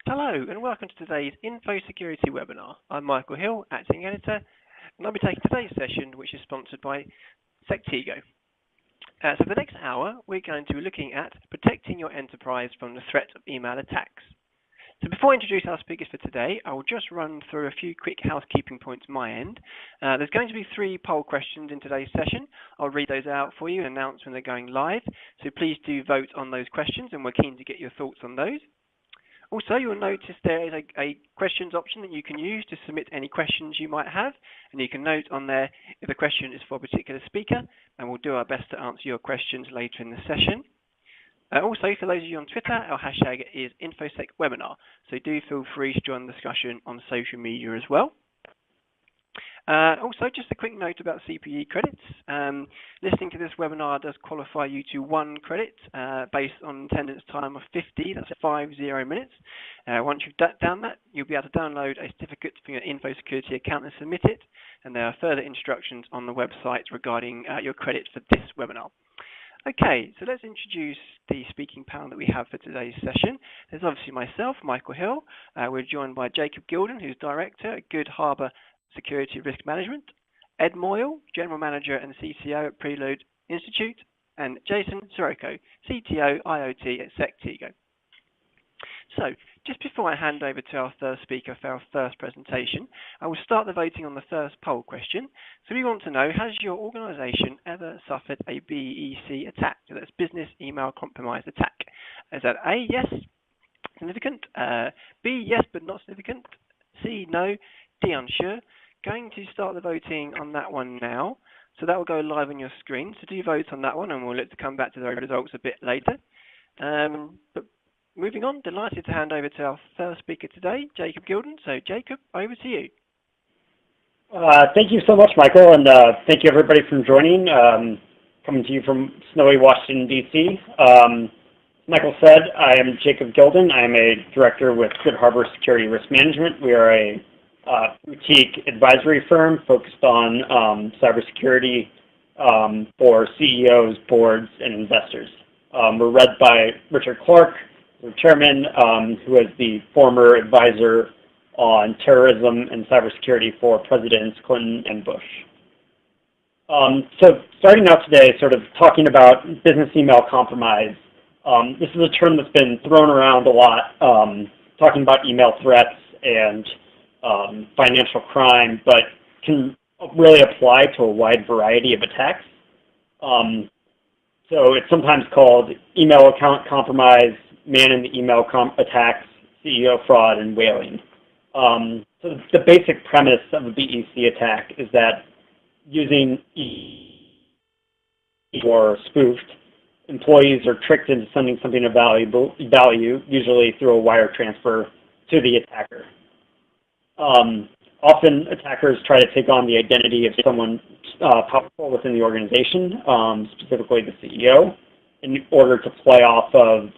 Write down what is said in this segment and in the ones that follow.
Hello and welcome to today's Info Security webinar. I'm Michael Hill, Acting Editor, and I'll be taking today's session, which is sponsored by Sectigo. So for the next hour, we're going to be looking at protecting your enterprise from the threat of email attacks. So before I introduce our speakers for today, I will just run through a few quick housekeeping points on my end. There's going to be 3 poll questions in today's session. I'll read those out for you and announce when they're going live. So please do vote on those questions, and we're keen to get your thoughts on those. Also, you'll notice there is a questions option that you can use to submit any questions you might have, and you can note on there if the question is for a particular speaker, and we'll do our best to answer your questions later in the session. Also, for those of you on Twitter, our hashtag is InfoSecWebinar, so do feel free to join the discussion on social media as well. Also, just a quick note about CPE credits. Listening to this webinar does qualify you to 1 credit based on attendance time of 50, that's 50 minutes. Once you've done that, you'll be able to download a certificate for your Info Security account and submit it, and there are further instructions on the website regarding your credits for this webinar. Okay, so let's introduce the speaking panel that we have for today's session. There's obviously myself, Michael Hill. We're joined by Jacob Gilden, who's Director at Good Harbour Security Risk Management, Ed Moyle, General Manager and CCO at Preload Institute, and Jason Sirocco, CTO IoT at Sectigo. So, just before I hand over to our first speaker for our first presentation, I will start the voting on the first poll question. So we want to know, has your organization ever suffered a BEC attack? So that's Business Email Compromise Attack. Is that A, yes, significant, B, yes but not significant, C, no, D, unsure. Going to start the voting on that one now. So that will go live on your screen. So do vote on that one, and we'll look to come back to the results a bit later. But moving on, delighted to hand over to our first speaker today, Jacob Gilden. So Jacob, over to you. Thank you so much, Michael, and thank you everybody for joining. Coming to you from snowy Washington, D.C. Michael said, I am Jacob Gilden. I am a director with Good Harbor Security Risk Management. We are a boutique advisory firm focused on cybersecurity for CEOs, boards, and investors. We're led by Richard Clark, the chairman, who is the former advisor on terrorism and cybersecurity for Presidents Clinton and Bush. So starting out today, sort of talking about business email compromise. This is a term that's been thrown around a lot, talking about email threats and financial crime, but can really apply to a wide variety of attacks. So it's sometimes called email account compromise, man-in-the-email attacks, CEO fraud, and whaling. So the basic premise of a BEC attack is that using or spoofed, employees are tricked into sending something of value, usually through a wire transfer, to the attacker. Often attackers try to take on the identity of someone powerful within the organization, specifically the CEO, in order to play off of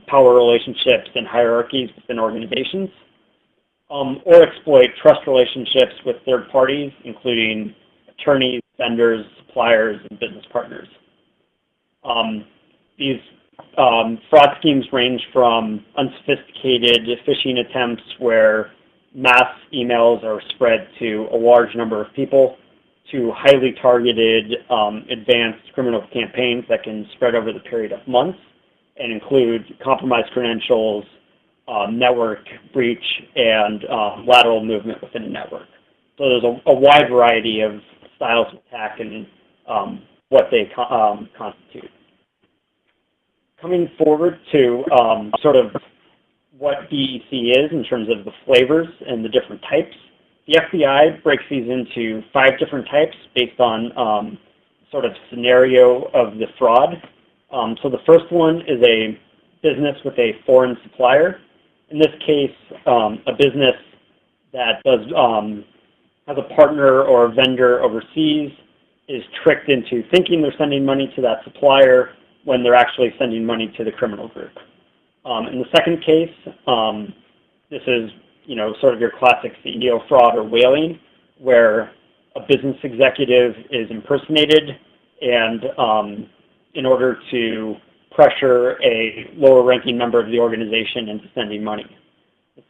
power relationships and hierarchies within organizations, or exploit trust relationships with third parties, including attorneys, vendors, suppliers, and business partners. These fraud schemes range from unsophisticated phishing attempts where mass emails are spread to a large number of people, to highly targeted advanced criminal campaigns that can spread over the period of months and include compromised credentials, network breach, and lateral movement within a network. So there's a wide variety of styles of attack and what they constitute. Coming forward to sort of what BEC is in terms of the flavors and the different types. The FBI breaks these into 5 different types based on sort of scenario of the fraud. So the first one is a business with a foreign supplier. In this case, a business that does has a partner or a vendor overseas is tricked into thinking they're sending money to that supplier when they're actually sending money to the criminal group. In the second case, this is sort of your classic CEO fraud or whaling, where a business executive is impersonated and in order to pressure a lower ranking member of the organization into sending money.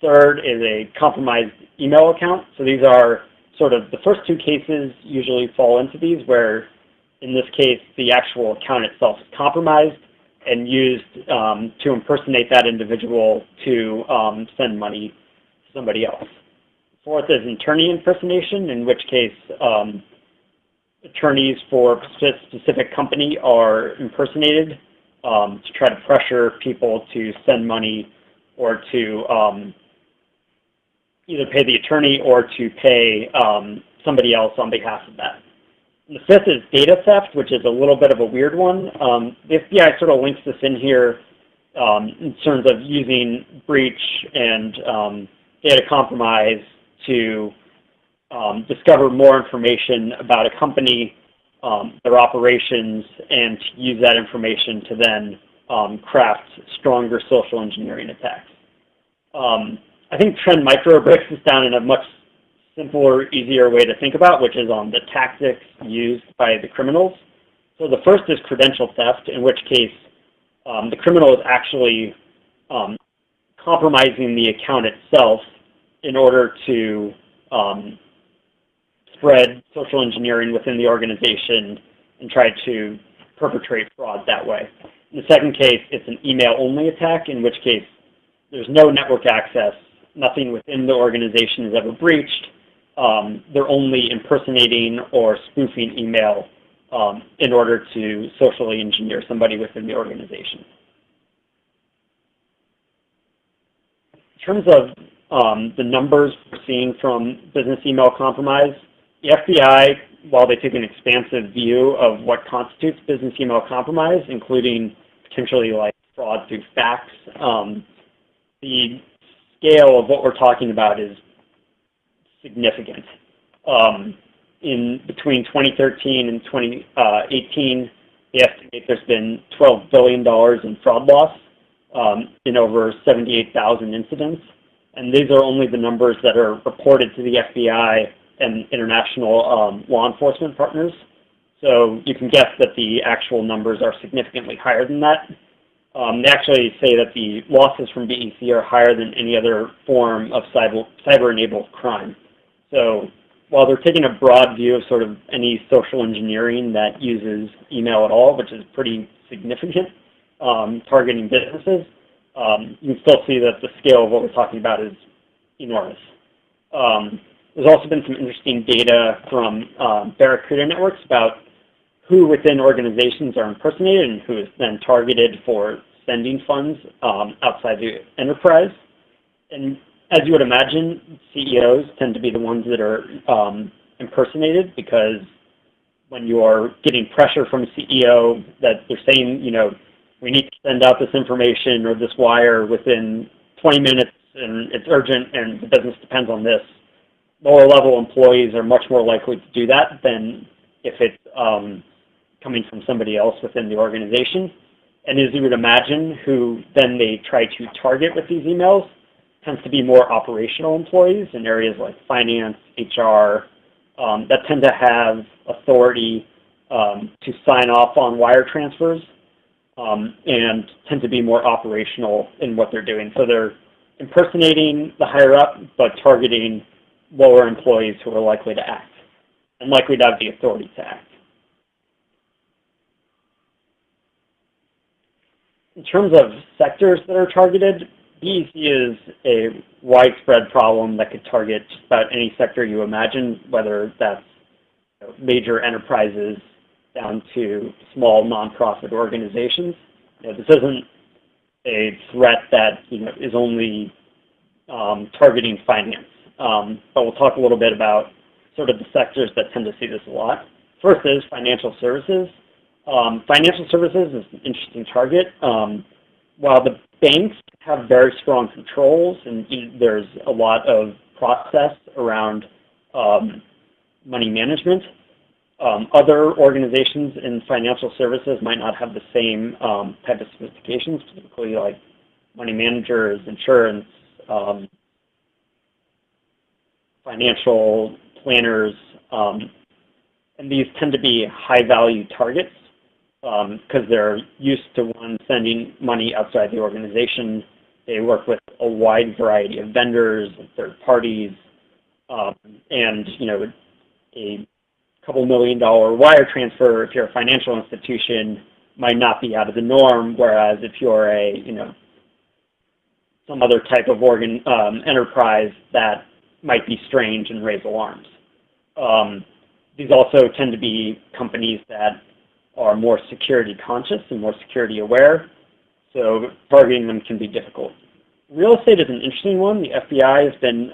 third is a compromised email account. So these are sort of the first two cases usually fall into these, where in this case the actual account itself is compromised and used to impersonate that individual to send money to somebody else. Fourth is attorney impersonation, in which case attorneys for a specific company are impersonated to try to pressure people to send money or to either pay the attorney or to pay somebody else on behalf of that. And the fifth is data theft, which is a little bit of a weird one. The FBI sort of links this in here in terms of using breach and data compromise to discover more information about a company, their operations, and to use that information to then craft stronger social engineering attacks. I think Trend Micro breaks this down in a much simpler, easier way to think about, which is on the tactics used by the criminals. So the first is credential theft, in which case the criminal is actually compromising the account itself in order to spread social engineering within the organization and try to perpetrate fraud that way. In the second case, it's an email-only attack, in which case there's no network access, nothing within the organization is ever breached. They're only impersonating or spoofing email in order to socially engineer somebody within the organization. In terms of the numbers we're seeing from business email compromise, the FBI, while they took an expansive view of what constitutes business email compromise, including potentially like fraud through fax, the scale of what we're talking about is significant. In between 2013 and 2018, they estimate there's been $12 billion in fraud loss in over 78,000 incidents. And these are only the numbers that are reported to the FBI and international law enforcement partners. So you can guess that the actual numbers are significantly higher than that. They actually say that the losses from BEC are higher than any other form of cyber-enabled crime. So while they're taking a broad view of sort of any social engineering that uses email at all, which is pretty significant, targeting businesses, you can still see that the scale of what we're talking about is enormous. There's also been some interesting data from Barracuda networks about who within organizations are impersonated and who is then targeted for sending funds outside the enterprise. And as you would imagine, CEOs tend to be the ones that are impersonated, because when you are getting pressure from a CEO that they're saying, you know, we need to send out this information or this wire within 20 minutes and it's urgent and the business depends on this, lower level employees are much more likely to do that than if it's coming from somebody else within the organization. And as you would imagine, who then they try to target with these emails tends to be more operational employees in areas like finance, HR, that tend to have authority to sign off on wire transfers and tend to be more operational in what they're doing. So they're impersonating the higher up, but targeting lower employees who are likely to act and likely to have the authority to act. In terms of sectors that are targeted, BEC is a widespread problem that could target just about any sector you imagine, whether that's major enterprises down to small nonprofit organizations. This isn't a threat that is only targeting finance. But we'll talk a little bit about sort of the sectors that tend to see this a lot. First is financial services. Financial services is an interesting target. While the banks have very strong controls and there's a lot of process around money management, other organizations in financial services might not have the same type of sophistication, specifically like money managers, insurance, financial planners, and these tend to be high-value targets because they're used to, one, sending money outside the organization, They work with a wide variety of vendors and third parties, and a couple $1 million wire transfer, if you're a financial institution, might not be out of the norm. Whereas if you're a some other type of enterprise, that might be strange and raise alarms. These also tend to be companies that are more security conscious and more security aware, so targeting them can be difficult. Real estate is an interesting one. The FBI has been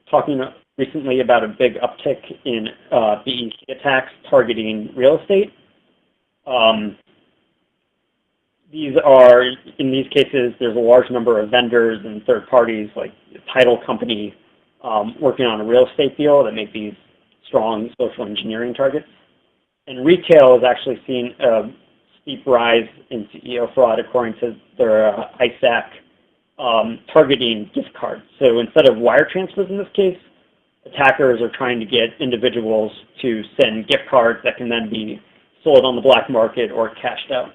talking recently about a big uptick in BEC attacks targeting real estate. In these cases, there's a large number of vendors and third parties, like a title company, working on a real estate deal that make these strong social engineering targets. And retail has actually seen a steep rise in CEO fraud, according to their ISAC, targeting gift cards. So instead of wire transfers in this case, attackers are trying to get individuals to send gift cards that can then be sold on the black market or cashed out.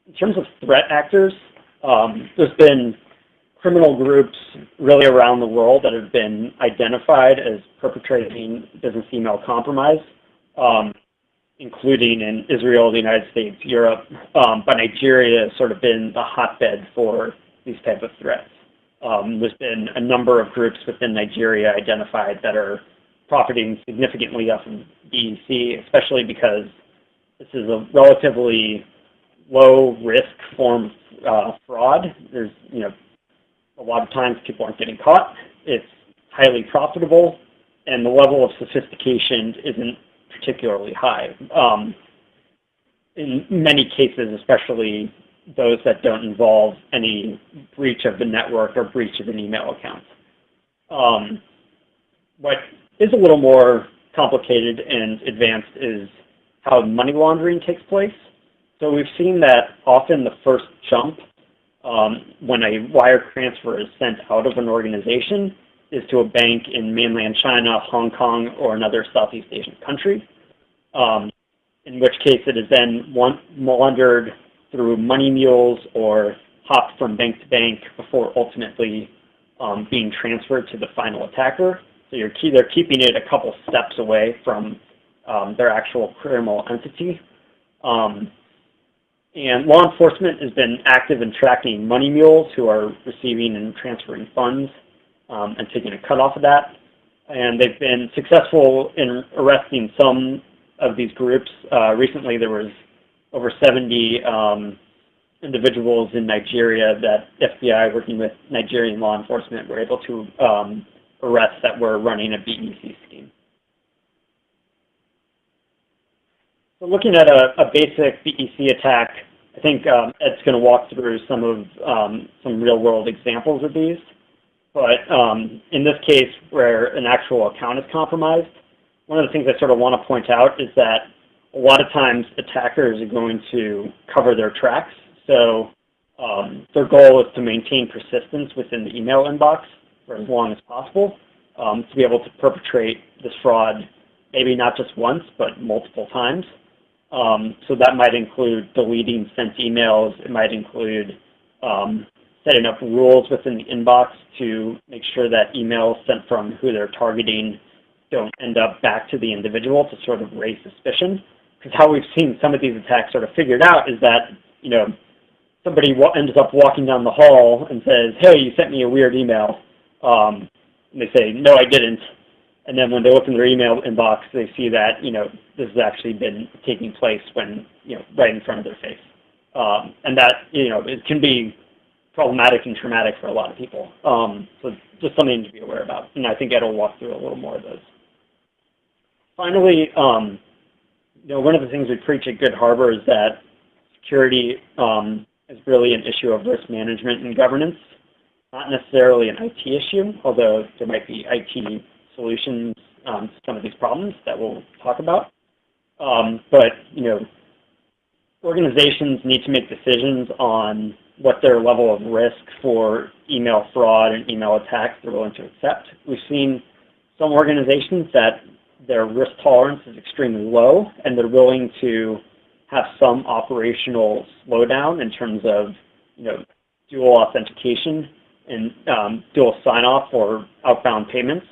In terms of threat actors, there's been criminal groups really around the world that have been identified as perpetrating business email compromise, including in Israel, the United States, Europe, but Nigeria has sort of been the hotbed for these type of threats. There's been a number of groups within Nigeria identified that are profiting significantly off of BEC, especially because this is a relatively low-risk form of fraud. There's, a lot of times people aren't getting caught. It's highly profitable, and the level of sophistication isn't particularly high. In many cases, especially those that don't involve any breach of the network or breach of an email account. What is a little more complicated and advanced is how money laundering takes place. So we've seen that often the first jump when a wire transfer is sent out of an organization is to a bank in mainland China, Hong Kong, or another Southeast Asian country, in which case it is then laundered through money mules or hopped from bank to bank before ultimately being transferred to the final attacker. So they're keeping it a couple steps away from their actual criminal entity. And law enforcement has been active in tracking money mules who are receiving and transferring funds and taking a cut off of that. And they've been successful in arresting some of these groups. Recently there was over 70 individuals in Nigeria that FBI, working with Nigerian law enforcement, were able to arrest that were running a BEC scheme. So looking at a basic BEC attack, I think Ed's going to walk through some real-world examples of these. But in this case, where an actual account is compromised, one of the things I sort of want to point out is that a lot of times attackers are going to cover their tracks. So their goal is to maintain persistence within the email inbox for as long as possible to be able to perpetrate this fraud, maybe not just once, but multiple times. So that might include deleting sent emails. It might include setting up rules within the inbox to make sure that emails sent from who they're targeting don't end up back to the individual to sort of raise suspicion. Because how we've seen some of these attacks sort of figured out is that, somebody ends up walking down the hall and says, hey, you sent me a weird email. And they say, no, I didn't. And then when they open their email inbox, they see that, this has actually been taking place when, right in front of their face. And that, it can be problematic and traumatic for a lot of people. So just something to be aware about. And I think Ed will walk through a little more of those. Finally, one of the things we preach at Good Harbor is that security is really an issue of risk management and governance, not necessarily an IT issue, although there might be IT solutions to some of these problems that we'll talk about. But organizations need to make decisions on what their level of risk for email fraud and email attacks they're willing to accept. We've seen some organizations that their risk tolerance is extremely low, and they're willing to have some operational slowdown in terms of, dual authentication and dual sign-off or outbound payments,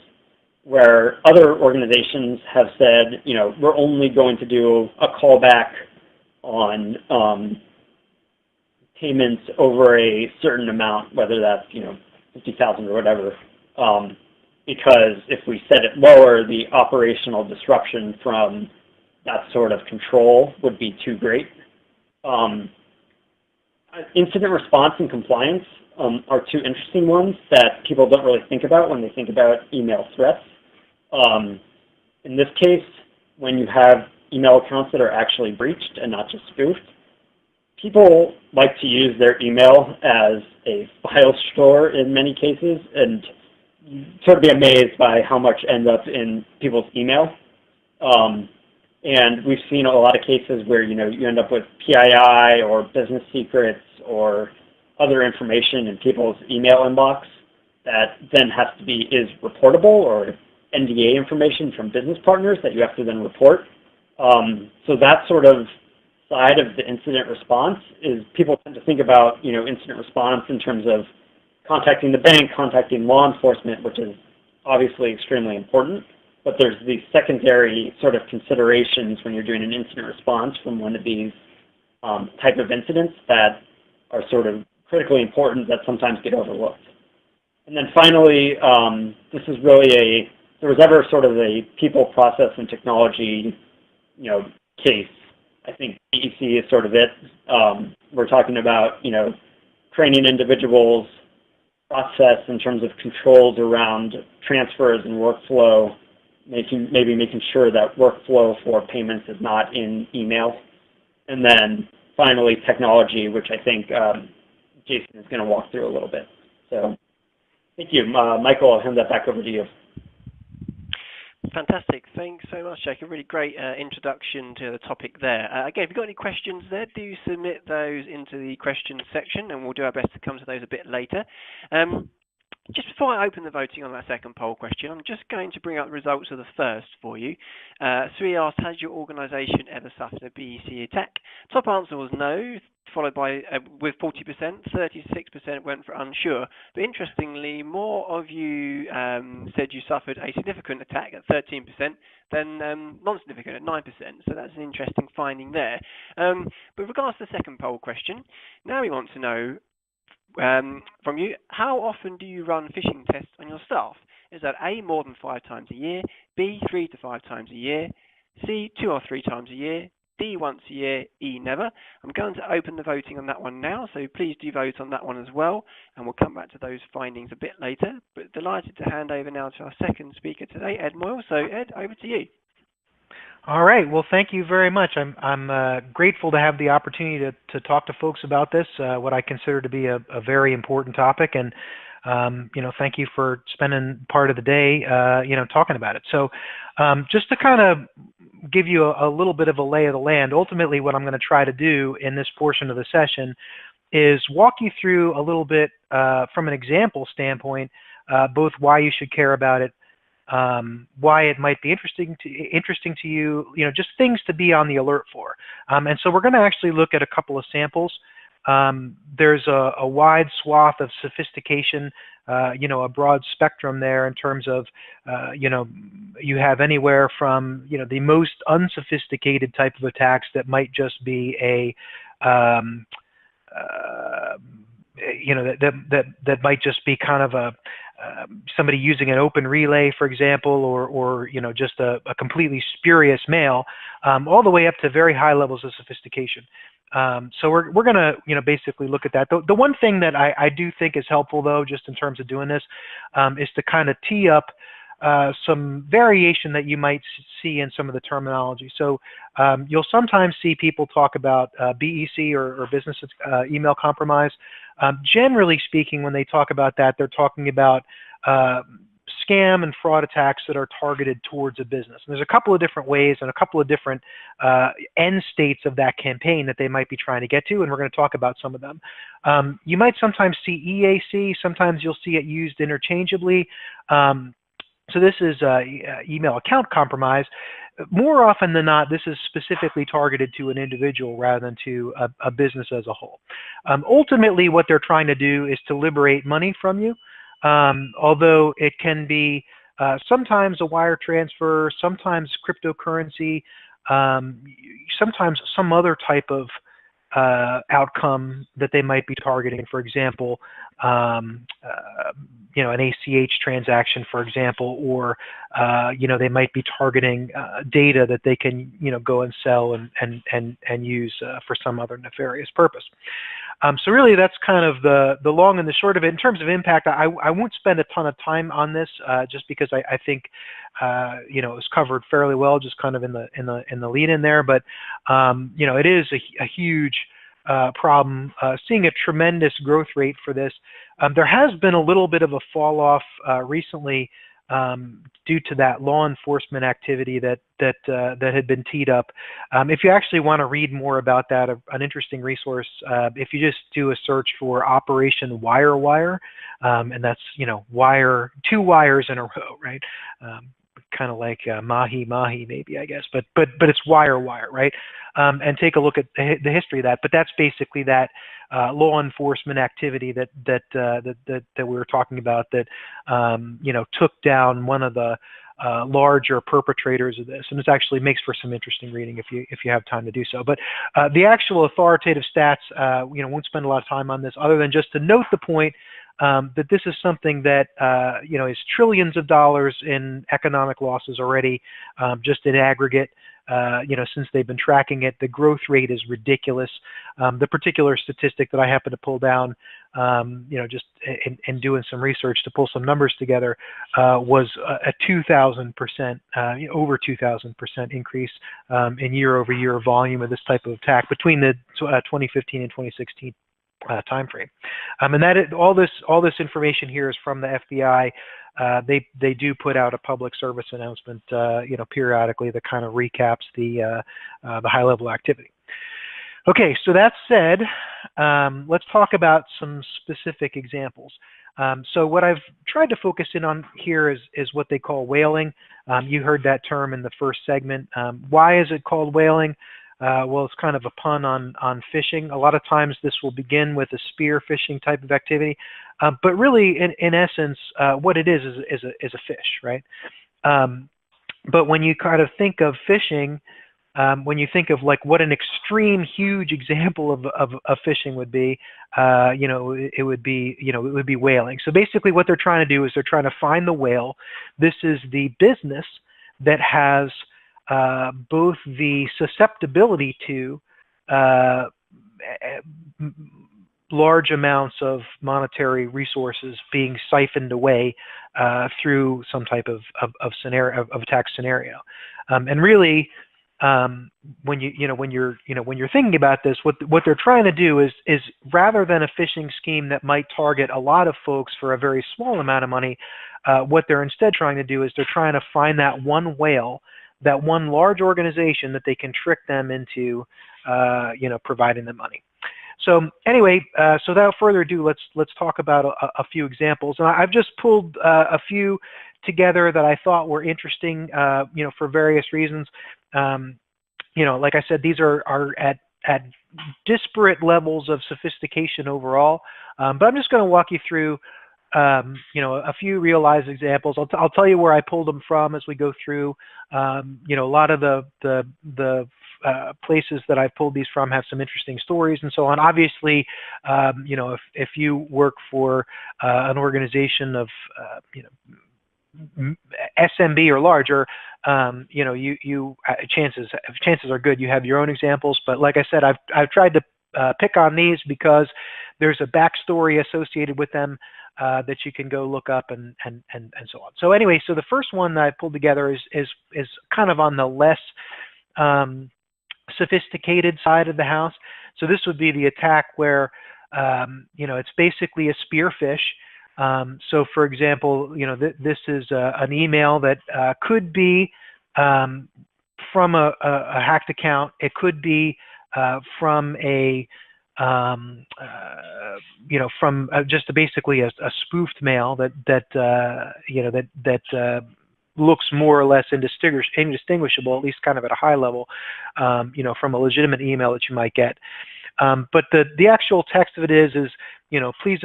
where other organizations have said, we're only going to do a callback on payments over a certain amount, whether that's, 50,000 or whatever, because if we set it lower, the operational disruption from that sort of control would be too great. Incident response and compliance are two interesting ones that people don't really think about when they think about email threats. In this case, when you have email accounts that are actually breached and not just spoofed, people like to use their email as a file store in many cases, and sort of be amazed by how much ends up in people's email. And we've seen a lot of cases where you end up with PII or business secrets or other information in people's email inbox that then is reportable, or NDA information from business partners that you have to then report. So that sort of side of the incident response is people tend to think about incident response in terms of contacting the bank, contacting law enforcement, which is obviously extremely important. But there's these secondary sort of considerations when you're doing an incident response from one of these type of incidents that are sort of critically important that sometimes get overlooked. And then finally, this is really there was ever sort of a people, process, and technology, case. I think BEC is sort of it. We're talking about, training individuals, process in terms of controls around transfers and workflow, maybe making sure that workflow for payments is not in email. And then finally, technology, which I think Jason is going to walk through a little bit. So thank you. Michael, I'll hand that back over to you. Fantastic. Thanks so much, Jake. A really great introduction to the topic there. Again, if you've got any questions there, do submit those into the questions section, and we'll do our best to come to those a bit later. Just before I open the voting on that second poll question, I'm just going to bring up the results of the first for you. Sri asked, has your organisation ever suffered a BEC attack? Top answer was no, followed by, with 40%, 36% went for unsure. But interestingly, more of you said you suffered a significant attack at 13% than non-significant at 9%. So that's an interesting finding there. But with regards to the second poll question, now we want to know from you, how often do you run phishing tests on your staff? Is that A, more than 5 times a year, B, 3 to 5 times a year, C, 2 or 3 times a year, D, once a year, E, never? I'm going to open the voting on that one now, so please do vote on that one as well, and we'll come back to those findings a bit later. But delighted to hand over now to our second speaker today, Ed Moyle. So Ed, over to you. All right. Well, thank you very much. I'm grateful to have the opportunity to talk to folks about this, what I consider to be a very important topic, and thank you for spending part of the day, talking about it. So, just to kind of give you a little bit of a lay of the land, ultimately, what I'm going to try to do in this portion of the session is walk you through a little bit from an example standpoint, both why you should care about it, why it might be interesting to you, just things to be on the alert for. And so we're going to actually look at a couple of samples. There's a wide swath of sophistication, a broad spectrum there in terms of, you have anywhere from, the most unsophisticated type of attacks that might just be a, that might just be kind of a, somebody using an open relay, for example, or just a completely spurious mail, all the way up to very high levels of sophistication. So we're going to basically look at that. The one thing that I do think is helpful, though, just in terms of doing this, is to kind of tee up some variation that you might see in some of the terminology. So you'll sometimes see people talk about BEC or business email compromise. Generally speaking, when they talk about that, they're talking about scam and fraud attacks that are targeted towards a business. And there's a couple of different ways and a couple of different end states of that campaign that they might be trying to get to, and we're going to talk about some of them. You might sometimes see EAC, sometimes you'll see it used interchangeably. So this is email account compromise. More often than not, this is specifically targeted to an individual rather than to a business as a whole. Ultimately, what they're trying to do is to liberate money from you, although it can be sometimes a wire transfer, sometimes cryptocurrency, sometimes some other type of outcome that they might be targeting. For example, you know, an ACH transaction, for example, or you know, they might be targeting data that they can, you know, go and sell and use for some other nefarious purpose. So really, that's kind of the long and the short of it. In terms of impact, I won't spend a ton of time on this, just because I think you know, it was covered fairly well, just kind of in the lead in there. But you know, it is a huge problem. Seeing a tremendous growth rate for this. There has been a little bit of a fall off recently due to that law enforcement activity that had been teed up. If you actually want to read more about that, an interesting resource, if you just do a search for Operation Wire, and that's, you know, wire, 2 wires in a row, right? Kind of like mahi maybe, I guess, but it's wire, right? And take a look at the history of that. But that's basically that law enforcement activity that we were talking about, that you know, took down one of the larger perpetrators of this, and this actually makes for some interesting reading if you have time to do so. But the actual authoritative stats, you know, won't spend a lot of time on this, other than just to note the point that this is something that you know, is trillions of dollars in economic losses already, just in aggregate. You know, since they've been tracking it, the growth rate is ridiculous. The particular statistic that I happen to pull down, you know, just in doing some research to pull some numbers together, was a 2,000%, over 2,000% increase in year-over-year volume of this type of attack between the 2015 and 2016 time frame. And that is, all this information here is from the FBI. They do put out a public service announcement, you know, periodically, that kind of recaps the high-level activity. Okay, so that said, let's talk about some specific examples. So what I've tried to focus in on here is what they call whaling. You heard that term in the first segment. Why is it called whaling? Well, it's kind of a pun on fishing. A lot of times this will begin with a spear fishing type of activity, but really, in essence, what it is a fish, right? But when you kind of think of fishing, when you think of like what an extreme, huge example of fishing would be, you know, it would be whaling. So basically, what they're trying to do is they're trying to find the whale. This is the business that has both the susceptibility to large amounts of monetary resources being siphoned away through some type of attack scenario. And really, when you're thinking about this, what they're trying to do is rather than a phishing scheme that might target a lot of folks for a very small amount of money, what they're instead trying to do is they're trying to find that one whale, that one large organization that they can trick them into, you know, providing them money. So anyway, so without further ado, let's talk about a few examples. And I've just pulled a few together that I thought were interesting, you know, for various reasons. You know, like I said, these are at disparate levels of sophistication overall. But I'm just going to walk you through, you know, a few real-life examples. I'll tell you where I pulled them from as we go through. You know, a lot of the places that I've pulled these from have some interesting stories and so on. Obviously, you know, if you work for an organization of, you know, SMB or larger, you know, chances are good you have your own examples. But like I said, I've tried to pick on these because there's a backstory associated with them that you can go look up and so on. So anyway, so the first one that I pulled together is kind of on the less sophisticated side of the house. So this would be the attack where you know, it's basically a spearfish. So for example, you know, this is an email that could be from a hacked account. It could be from a you know, from just basically a spoofed mail that you know, that looks more or less indistinguishable, at least kind of at a high level, you know, from a legitimate email that you might get. But the actual text of it is you know, please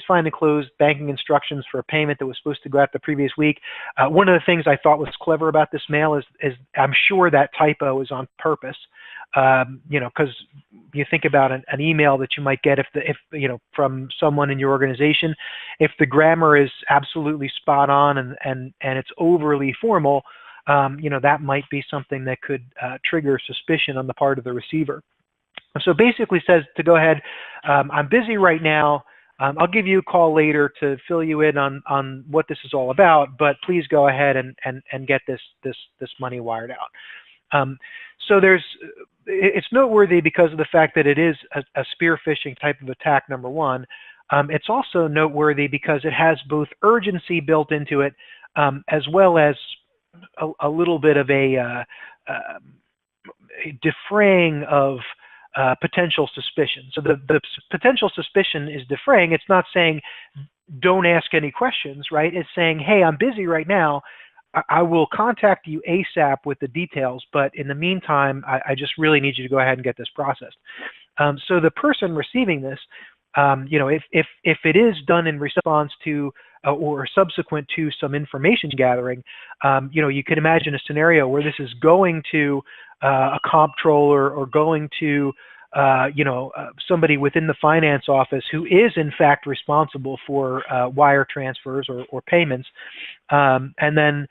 find enclosed banking instructions for a payment that was supposed to go out the previous week. One of the things I thought was clever about this mail is I'm sure that typo is on purpose. You know, because you think about an email that you might get if you know, from someone in your organization, if the grammar is absolutely spot on and it's overly formal, you know, that might be something that could trigger suspicion on the part of the receiver. So basically says to go ahead, I'm busy right now. I'll give you a call later to fill you in on what this is all about, but please go ahead and get this money wired out. So it's noteworthy because of the fact that it is a spear phishing type of attack, number one. It's also noteworthy because it has both urgency built into it, as well as a little bit of a defraying of potential suspicion. So the potential suspicion is defraying. It's not saying don't ask any questions, right? It's saying, hey, I'm busy right now. I will contact you ASAP with the details, but in the meantime, I just really need you to go ahead and get this processed. So the person receiving this, you know, if it is done in response to or subsequent to some information gathering, you know, you could imagine a scenario where this is going to a comptroller or going to you know, somebody within the finance office who is in fact responsible for wire transfers or payments, and then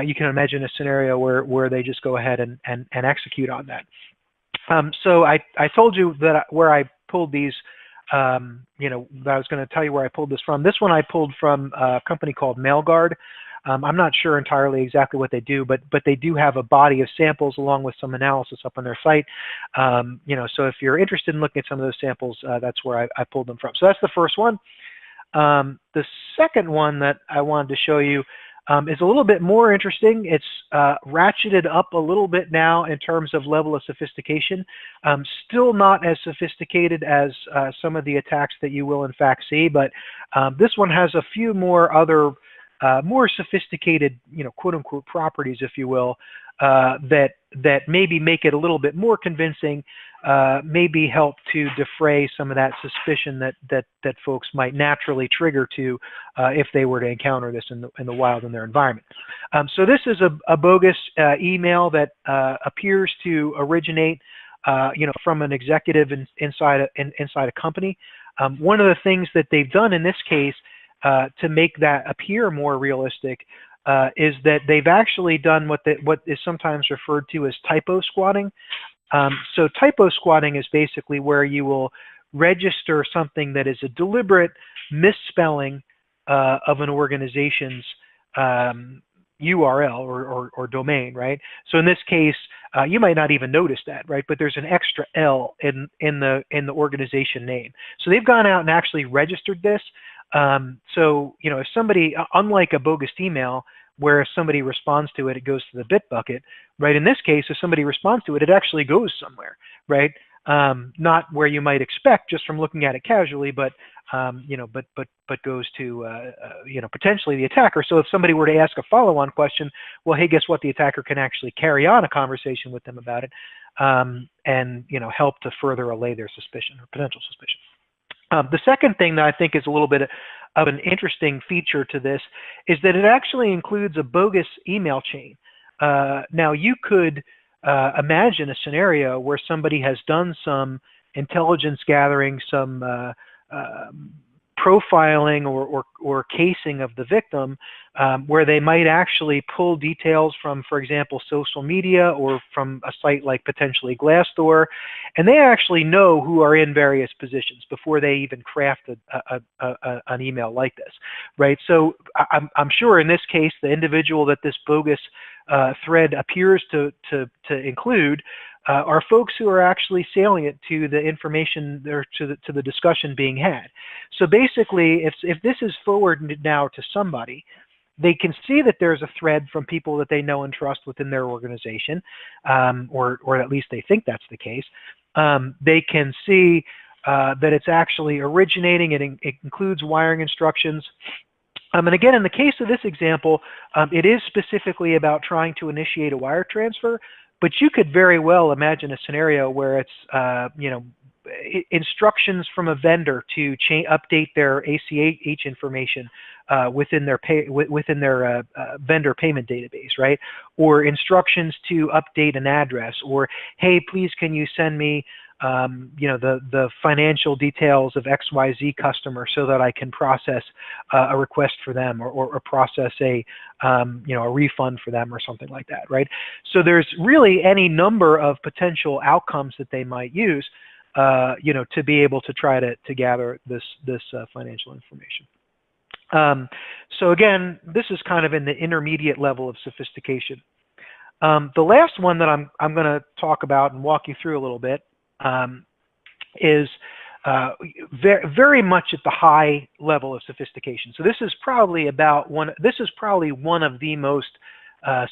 you can imagine a scenario where they just go ahead and execute on that. So I told you that where I pulled these, you know, that I was going to tell you where I pulled this from. This one I pulled from a company called MailGuard. I'm not sure entirely exactly what they do, but they do have a body of samples along with some analysis up on their site. You know, so if you're interested in looking at some of those samples, that's where I pulled them from. So that's the first one. The second one that I wanted to show you is a little bit more interesting. It's ratcheted up a little bit now in terms of level of sophistication. Still not as sophisticated as some of the attacks that you will in fact see, but this one has a few more other more sophisticated, you know, quote unquote properties, if you will, that maybe make it a little bit more convincing, maybe help to defray some of that suspicion that folks might naturally trigger to if they were to encounter this in the wild in their environment. So this is a bogus email that appears to originate, you know, from an executive inside a company. One of the things that they've done in this case to make that appear more realistic is that they've actually done what is sometimes referred to as typo squatting. So typo squatting is basically where you will register something that is a deliberate misspelling of an organization's URL or domain, right? So in this case, you might not even notice that, right? But there's an extra L in the organization name. So they've gone out and actually registered this. So, you know, if somebody, unlike a bogus email, where if somebody responds to it, it goes to the bit bucket, right? In this case, if somebody responds to it, it actually goes somewhere, right? Not where you might expect just from looking at it casually, but, you know, but goes to, you know, potentially the attacker. So if somebody were to ask a follow-on question, well, hey, guess what? The attacker can actually carry on a conversation with them about it, and, you know, help to further allay their suspicion or potential suspicion. The second thing that I think is a little bit of an interesting feature to this is that it actually includes a bogus email chain. Now, you could imagine a scenario where somebody has done some intelligence gathering, some profiling or casing of the victim, where they might actually pull details from, for example, social media or from a site like potentially Glassdoor, and they actually know who are in various positions before they even craft an email like this, right? So I'm sure in this case, the individual that this bogus thread appears to include are folks who are actually salient to the information or to the discussion being had. So basically, if this is forwarded now to somebody, they can see that there's a thread from people that they know and trust within their organization, or at least they think that's the case. They can see that it's actually originating. It includes wiring instructions. And again, in the case of this example, it is specifically about trying to initiate a wire transfer, but you could very well imagine a scenario where it's, you know, instructions from a vendor to update their ACH information within their vendor payment database, right? Or instructions to update an address, or hey, please can you send me you know, the financial details of XYZ customer so that I can process a request for them, or process a you know, a refund for them or something like that, right? So there's really any number of potential outcomes that they might use, you know, to be able to try to gather this financial information. So again, this is kind of in the intermediate level of sophistication. The last one that I'm going to talk about and walk you through a little bit is very much at the high level of sophistication. So this is probably one of the most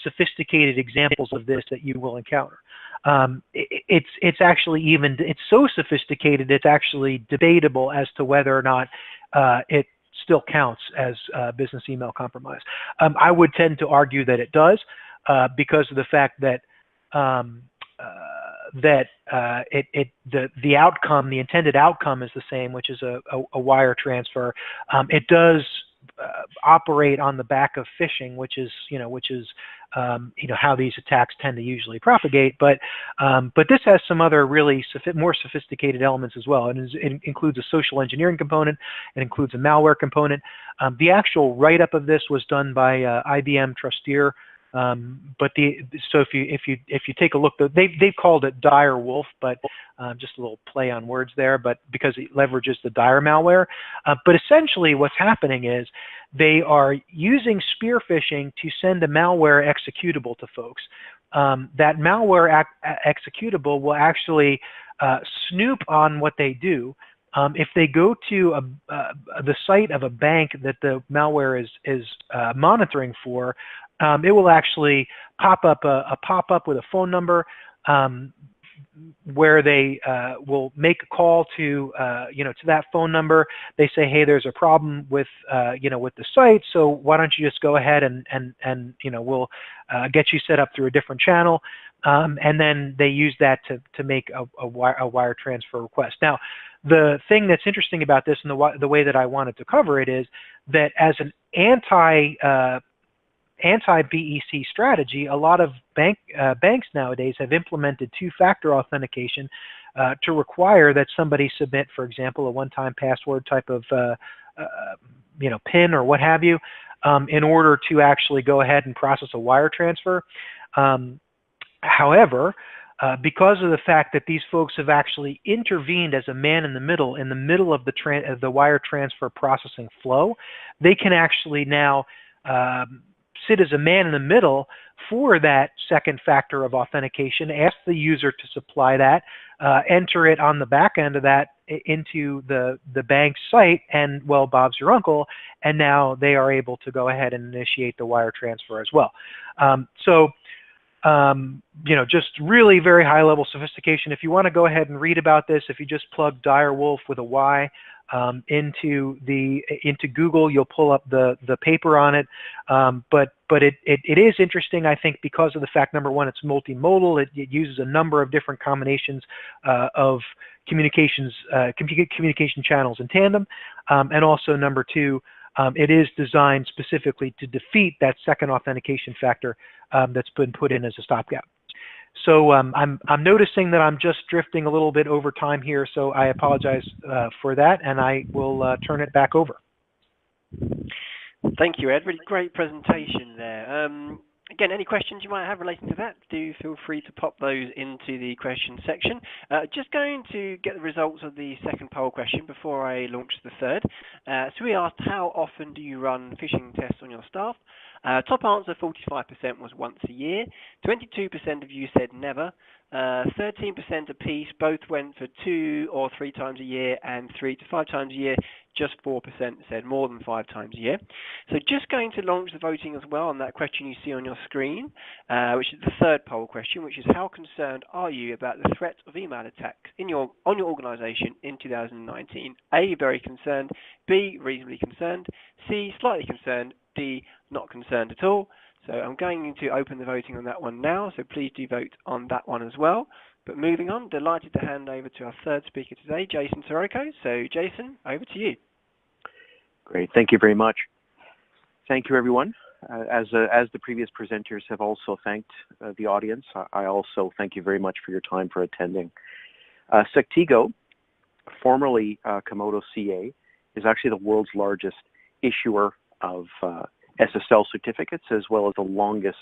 sophisticated examples of this that you will encounter. It's actually it's so sophisticated it's actually debatable as to whether or not it still counts as business email compromise. I would tend to argue that it does, because of the fact that the outcome, the intended outcome, is the same, which is a wire transfer. It does operate on the back of phishing, which is how these attacks tend to usually propagate. But this has some other really more sophisticated elements as well. It includes a social engineering component. It includes a malware component. The actual write-up of this was done by IBM Trusteer. So if you take a look, they've called it Dire Wolf, but just a little play on words there, but because it leverages the Dire malware. But essentially what's happening is they are using spear phishing to send a malware executable to folks. That malware executable will actually snoop on what they do. If they go to the site of a bank that the malware is monitoring for, it will actually pop up a pop-up with a phone number where they will make a call to to that phone number. They say, hey, there's a problem with with the site, so why don't you just go ahead and we'll get you set up through a different channel, and then they use that to make a wire transfer request. Now, the thing that's interesting about this and the way that I wanted to cover it is that as an anti-BEC strategy, a lot of banks nowadays have implemented two-factor authentication to require that somebody submit, for example, a one-time password type of PIN or what have you, in order to actually go ahead and process a wire transfer. However, because of the fact that these folks have actually intervened as a man in the middle of the wire transfer processing flow, they can actually now sit as a man in the middle for that second factor of authentication, ask the user to supply that, enter it on the back end of that into the bank's site, and well, Bob's your uncle, and now they are able to go ahead and initiate the wire transfer as well. Just really very high level sophistication. If you want to go ahead and read about this, if you just plug Dire Wolf with a Y into Google, you'll pull up the paper on it. But it is interesting, I think, because of the fact, number one, it's multimodal. It uses a number of different combinations of communication channels in tandem, and also number two, it is designed specifically to defeat that second authentication factor that's been put in as a stopgap. So I'm noticing that I'm just drifting a little bit over time here, so I apologize for that, and I will turn it back over. Thank you, Ed. Really great presentation there. Again, any questions you might have relating to that, do feel free to pop those into the question section. Just going to get the results of the second poll question before I launch the third. So we asked, how often do you run phishing tests on your staff? Top answer, 45%, was once a year. 22% of you said never. 13% apiece. Both went for 2 or 3 times a year, and 3 to 5 times a year. Just 4% said more than 5 times a year. So just going to launch the voting as well on that question you see on your screen, which is the third poll question, which is how concerned are you about the threat of email attacks on your organization in 2019? A, very concerned. B, reasonably concerned. C, slightly concerned. D, not concerned at all. So I'm going to open the voting on that one now, so please do vote on that one as well. But moving on, delighted to hand over to our third speaker today, Jason Sirocco. So Jason, over to you. Great, thank you very much. Thank you, everyone. As the previous presenters have also thanked the audience, I also thank you very much for your time for attending. Sectigo, formerly Komodo CA, is actually the world's largest issuer of SSL certificates, as well as the longest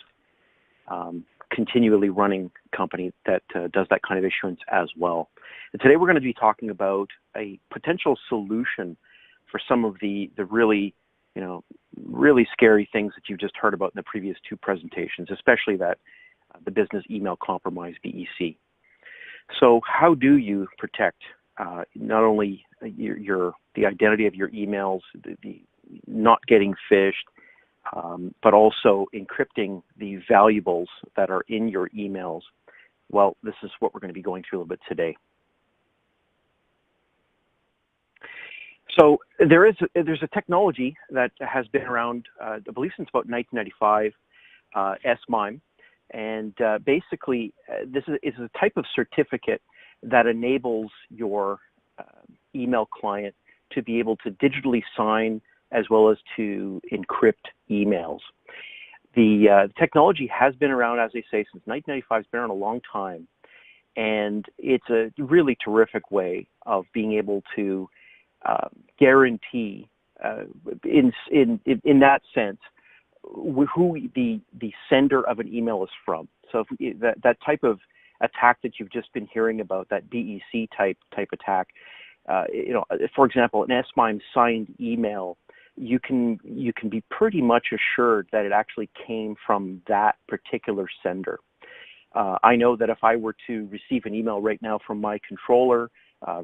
continually running company that does that kind of issuance as well. And today we're going to be talking about a potential solution for some of the really, really scary things that you've just heard about in the previous 2 presentations, especially that the business email compromise, BEC. So how do you protect not only the identity of your emails, the not getting phished, but also encrypting the valuables that are in your emails? Well, this is what we're going to be going through a little bit today. So there's a technology that has been around, I believe, since about 1995, SMIME, and basically this is a type of certificate that enables your email client to be able to digitally sign as well as to encrypt emails. The technology has been around, as they say, since 1995. It's been around a long time, and it's a really terrific way of being able to guarantee, in that sense, who the sender of an email is from. So if that type of attack that you've just been hearing about, that BEC type attack, for example, an SMIME signed email, you can be pretty much assured that it actually came from that particular sender. I know that if I were to receive an email right now from my controller,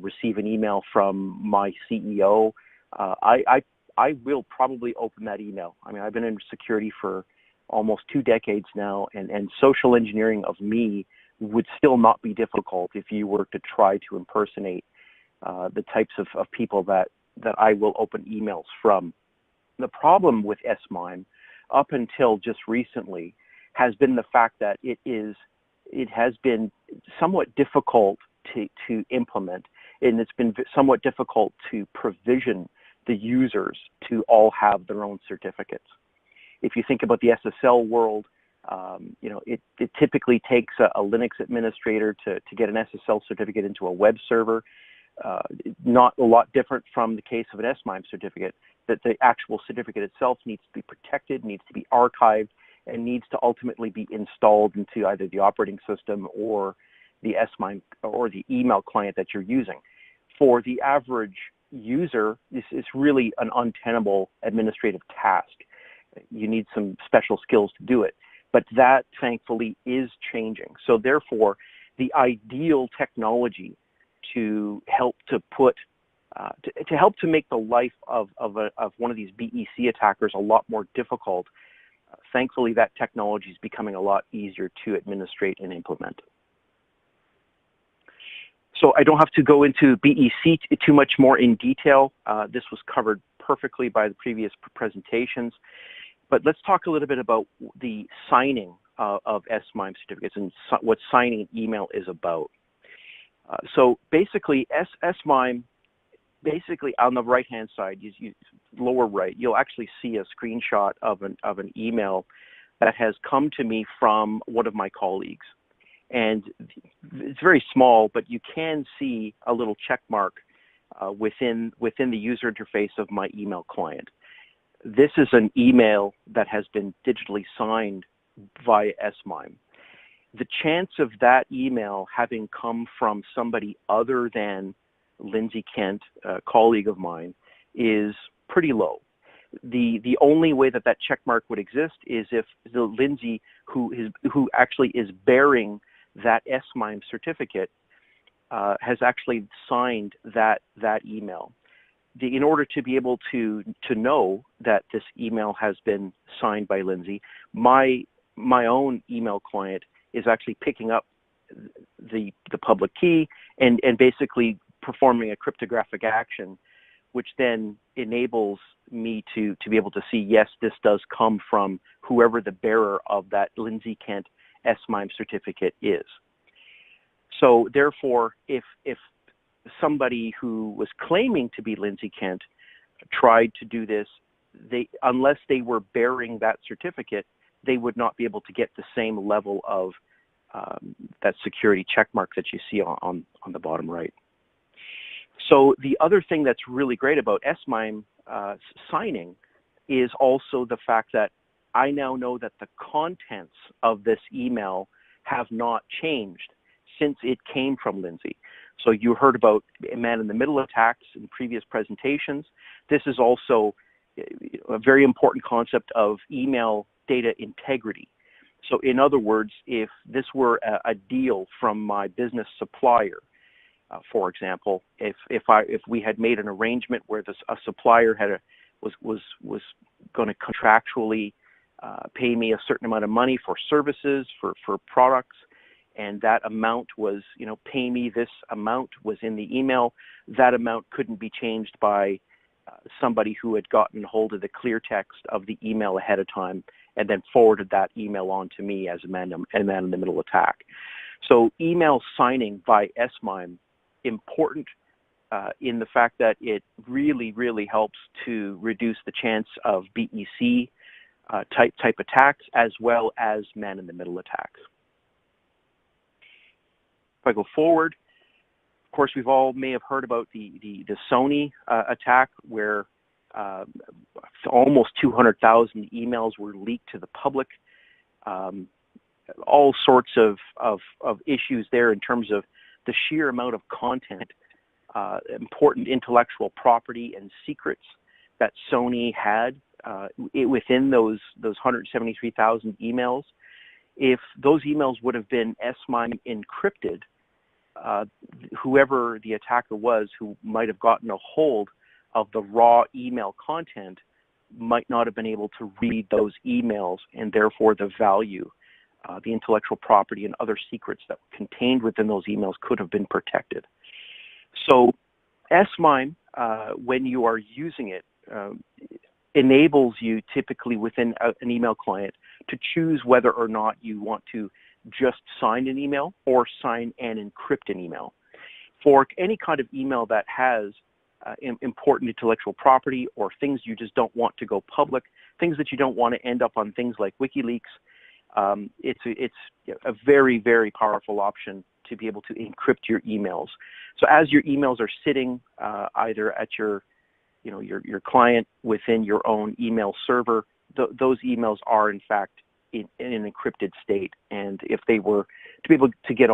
receive an email from my CEO, I will probably open that email. I mean, I've been in security for almost 2 decades now, and social engineering of me would still not be difficult if you were to try to impersonate the types of people that I will open emails from. The problem with SMIME, up until just recently, has been the fact that it has been somewhat difficult to implement, and it's been somewhat difficult to provision the users to all have their own certificates. If you think about the SSL world, it typically takes a Linux administrator to get an SSL certificate into a web server. Not a lot different from the case of an SMIME certificate, that the actual certificate itself needs to be protected, needs to be archived, and needs to ultimately be installed into either the operating system or the SMIME or the email client that you're using. For the average user, this is really an untenable administrative task. You need some special skills to do it, but that thankfully is changing. So therefore, the ideal technology to help to put to help to make the life of one of these BEC attackers a lot more difficult, thankfully that technology is becoming a lot easier to administrate and implement. So I don't have to go into BEC too much more in detail. This was covered perfectly by the previous presentations. But let's talk a little bit about the signing of SMIME certificates and what signing an email is about. So basically, SMIME, basically on the right-hand side, lower right, you'll actually see a screenshot of an email that has come to me from one of my colleagues. And it's very small, but you can see a little check mark within the user interface of my email client. This is an email that has been digitally signed via SMIME. The chance of that email having come from somebody other than Lindsay Kent, a colleague of mine, is pretty low. The only way that check mark would exist is if the Lindsay who actually is bearing that SMIME certificate has actually signed that email. In order to be able to know that this email has been signed by Lindsay, my own email client is actually picking up the public key and basically performing a cryptographic action, which then enables me to be able to see, yes, this does come from whoever the bearer of that Lindsay Kent SMIME certificate is. So therefore, if somebody who was claiming to be Lindsay Kent tried to do this, unless they were bearing that certificate, they would not be able to get the same level of that security check mark that you see on the bottom right. So the other thing that's really great about SMIME signing is also the fact that I now know that the contents of this email have not changed since it came from Lindsay. So you heard about man-in-the-middle attacks in previous presentations. This is also a very important concept of email data integrity. So in other words, if this were a deal from my business supplier, for example, if we had made an arrangement where a supplier was going to contractually pay me a certain amount of money for services, for products, and that amount was, pay me this amount was in the email, that amount couldn't be changed by somebody who had gotten hold of the clear text of the email ahead of time and then forwarded that email on to me as a man-in-the-middle attack. So email signing by SMIME, important in the fact that it really, really helps to reduce the chance of BEC type attacks as well as man-in-the-middle attacks. If I go forward, of course, we've all may have heard about the Sony attack where almost 200,000 emails were leaked to the public. All sorts of issues there in terms of the sheer amount of content, important intellectual property and secrets that Sony had within those 173,000 emails. If those emails would have been SMIME encrypted, whoever the attacker was who might have gotten a hold of the raw email content might not have been able to read those emails, and therefore the value, the intellectual property and other secrets that were contained within those emails could have been protected. So SMIME, when you are using it, enables you typically within an email client to choose whether or not you want to just sign an email or sign and encrypt an email. For any kind of email that has important intellectual property or things you just don't want to go public, things that you don't want to end up on things like WikiLeaks, it's a very, very powerful option to be able to encrypt your emails. So as your emails are sitting either at your client within your own email server, those emails are in fact in an encrypted state. And if they were to be able to get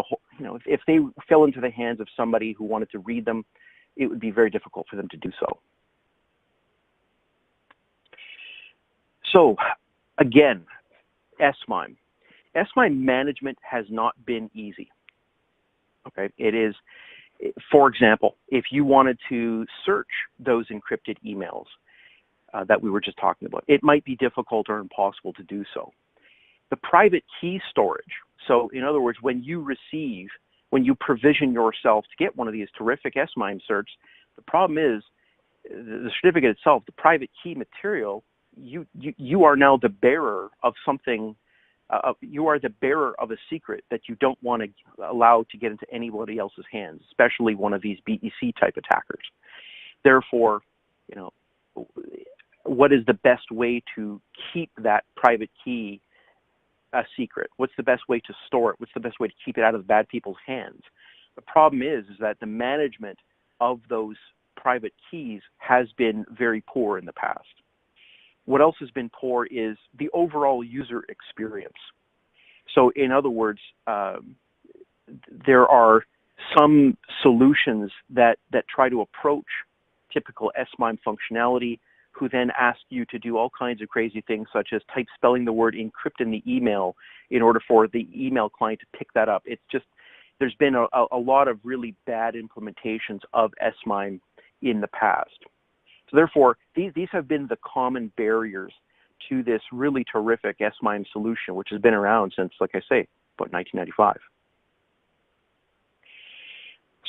if they fell into the hands of somebody who wanted to read them, it would be very difficult for them to do so. So again, SMIME. SMIME management has not been easy. Okay, it is, for example, if you wanted to search those encrypted emails that we were just talking about, it might be difficult or impossible to do so. The private key storage, so in other words, when you provision yourself to get one of these terrific SMIME certs, the problem is the certificate itself, the private key material, you are now the bearer of something. You are the bearer of a secret that you don't want to allow to get into anybody else's hands, especially one of these BEC type attackers. Therefore, what is the best way to keep that private key a secret? What's the best way to store it? What's the best way to keep it out of bad people's hands? The problem is that the management of those private keys has been very poor in the past. What else has been poor is the overall user experience. So in other words, there are some solutions that try to approach typical SMIME functionality who then ask you to do all kinds of crazy things, such as type spelling the word encrypt in the email in order for the email client to pick that up. It's just, there's been a lot of really bad implementations of SMIME in the past. So therefore, these have been the common barriers to this really terrific SMIME solution, which has been around since, like I say, about 1995.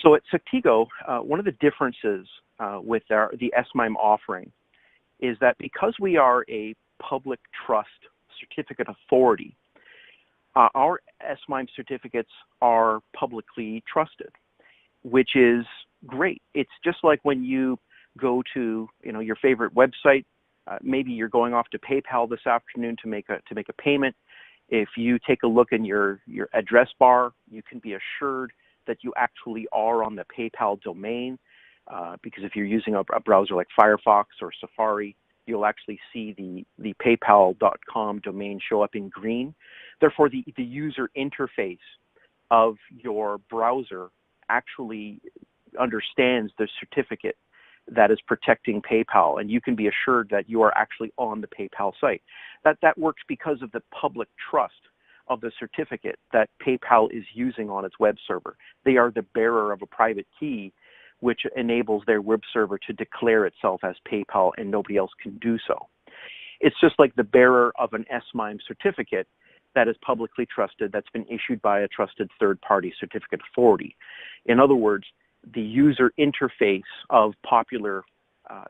So at Sectigo, one of the differences with the SMIME offering is that because we are a public trust certificate authority, our SMIME certificates are publicly trusted, which is great. It's just like when you go to your favorite website. Maybe you're going off to PayPal this afternoon to make a payment. If you take a look in your address bar, you can be assured that you actually are on the PayPal domain, because if you're using a browser like Firefox or Safari, you'll actually see the paypal.com domain show up in green. Therefore, the user interface of your browser actually understands the certificate that is protecting PayPal, and you can be assured that you are actually on the PayPal site. That works because of the public trust of the certificate that PayPal is using on its web server. They are the bearer of a private key, which enables their web server to declare itself as PayPal, and nobody else can do so. It's just like the bearer of an SMIME certificate that is publicly trusted, that's been issued by a trusted third-party certificate authority. In other words, the user interface of popular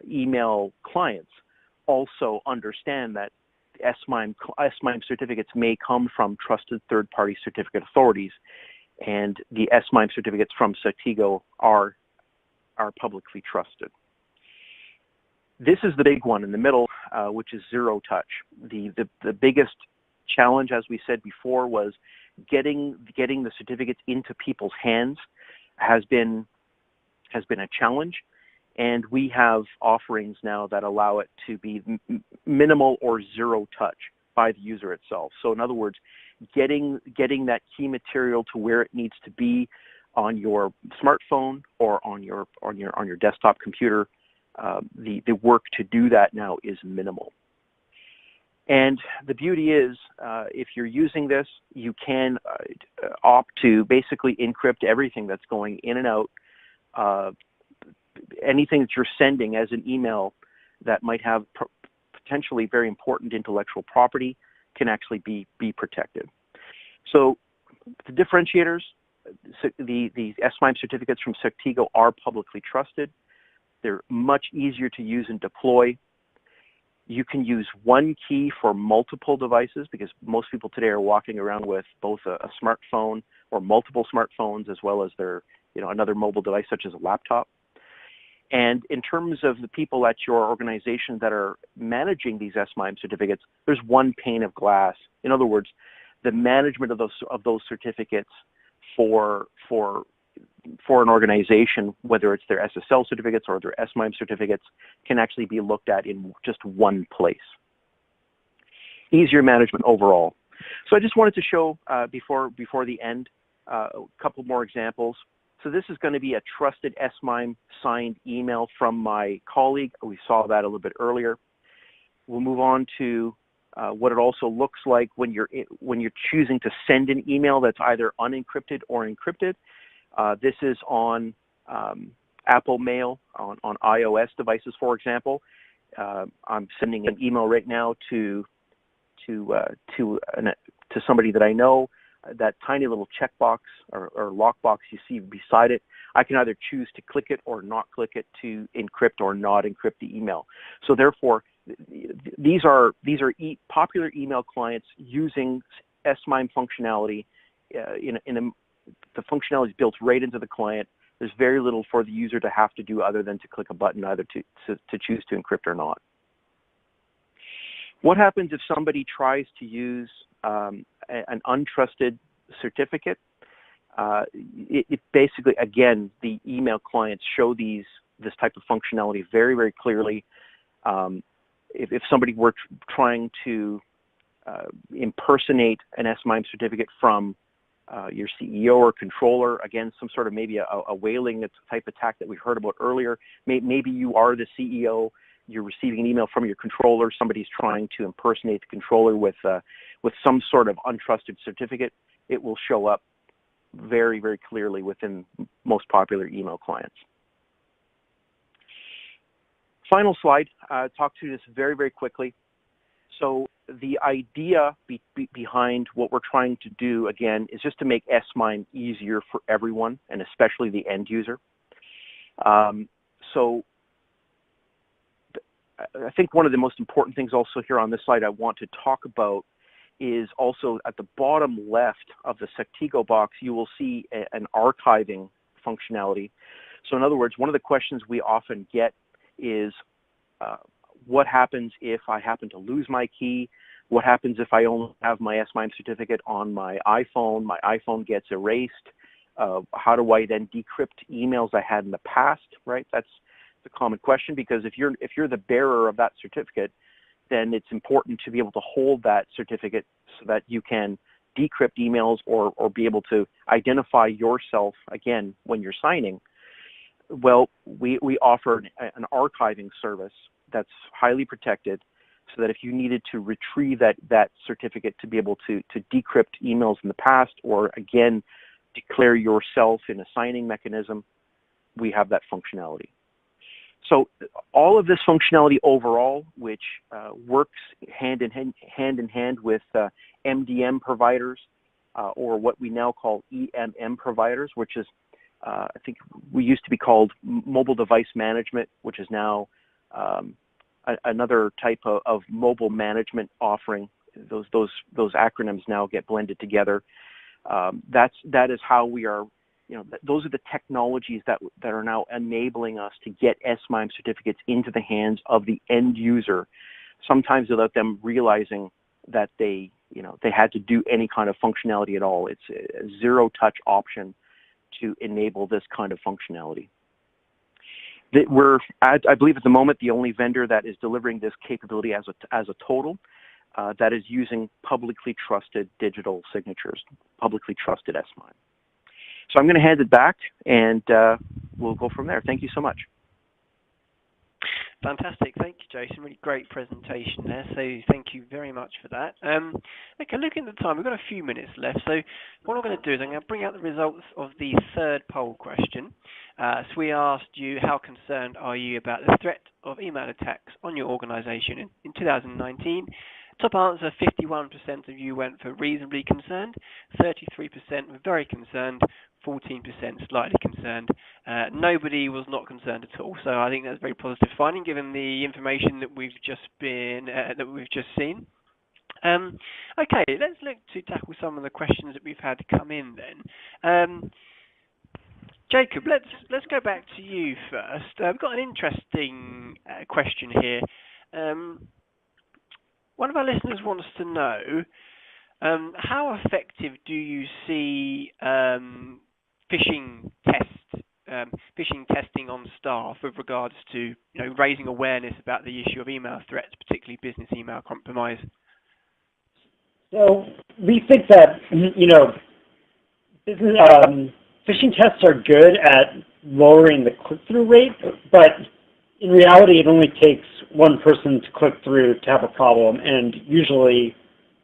email clients also understand that SMIME certificates may come from trusted third-party certificate authorities, and the SMIME certificates from Sectigo are publicly trusted. This is the big one in the middle, which is zero touch. The biggest challenge, as we said before, was getting the certificates into people's hands has been a challenge, and we have offerings now that allow it to be minimal or zero touch by the user itself. So in other words, getting that key material to where it needs to be on your smartphone or on your desktop computer, the work to do that now is minimal. And the beauty is, if you're using this, you can opt to basically encrypt everything that's going in and out. Anything that you're sending as an email that might have potentially very important intellectual property can actually be protected. So the differentiators, the SMIME certificates from Sectigo are publicly trusted. They're much easier to use and deploy. You can use one key for multiple devices, because most people today are walking around with both a smartphone or multiple smartphones, as well as their another mobile device such as a laptop. And in terms of the people at your organization that are managing these SMIME certificates, there's one pane of glass. In other words, the management of those certificates for an organization, whether it's their SSL certificates or their SMIME certificates, can actually be looked at in just one place. Easier management overall. So I just wanted to show before the end a couple more examples. So this is going to be a trusted SMIME signed email from my colleague. We saw that a little bit earlier. We'll move on to what it also looks like when you're choosing to send an email that's either unencrypted or encrypted. This is on Apple Mail on iOS devices, for example. I'm sending an email right now to somebody that I know. That tiny little checkbox or lockbox you see beside it, I can either choose to click it or not click it to encrypt or not encrypt the email. So therefore, these are popular email clients using SMIME functionality. The functionality is built right into the client. There's very little for the user to have to do other than to click a button either to choose to encrypt or not. What happens if somebody tries to use an untrusted certificate? It basically, again, the email clients show this type of functionality very, very clearly. If somebody were trying to impersonate an SMIME certificate from your CEO or controller, again, some sort of maybe a whaling type attack that we heard about earlier. Maybe you are the CEO you're receiving an email from your controller, somebody's trying to impersonate the controller with some sort of untrusted certificate, it will show up very, very clearly within most popular email clients. Final slide, talk to this very, very quickly. So the idea behind what we're trying to do, again, is just to make SMIME easier for everyone, and especially the end user. So I think one of the most important things also here on this slide I want to talk about is also at the bottom left of the Sectigo box, you will see an archiving functionality. So in other words, one of the questions we often get is, what happens if I happen to lose my key? What happens if I only have my SMIME certificate on my iPhone gets erased? How do I then decrypt emails I had in the past, right? That's the common question, because if you're the bearer of that certificate, then it's important to be able to hold that certificate so that you can decrypt emails or be able to identify yourself again when you're signing. Well, we offer an archiving service that's highly protected, so that if you needed to retrieve that certificate to be able to decrypt emails in the past, or again, declare yourself in a signing mechanism, we have that functionality. So all of this functionality overall, which works hand in hand with MDM providers, or what we now call EMM providers, which is, I think we used to be called mobile device management, which is now another type of mobile management offering. Those acronyms now get blended together. That is how we are. Those are the technologies that are now enabling us to get SMIME certificates into the hands of the end user, sometimes without them realizing that they had to do any kind of functionality at all. It's a zero-touch option to enable this kind of functionality. We're, I believe at the moment, the only vendor that is delivering this capability as a total, that is using publicly trusted digital signatures, publicly trusted SMIME. So I'm going to hand it back, and we'll go from there. Thank you so much. Fantastic. Thank you, Jason. Really great presentation there. So thank you very much for that. Okay, looking at the time, we've got a few minutes left. So what I'm going to do is I'm going to bring out the results of the third poll question. So we asked you, how concerned are you about the threat of email attacks on your organization in 2019? Top answer, 51% of you went for reasonably concerned, 33% were very concerned, 14% slightly concerned. Nobody was not concerned at all. So I think that's a very positive finding, given the information that we've just seen. Okay, let's look to tackle some of the questions that we've had come in then. Jacob, let's go back to you first. We've got an interesting question here. One of our listeners wants to know, how effective do you see phishing testing on staff with regards to raising awareness about the issue of email threats, particularly business email compromise? So we think that phishing tests are good at lowering the click-through rate, but in reality, it only takes one person to click through to have a problem, and usually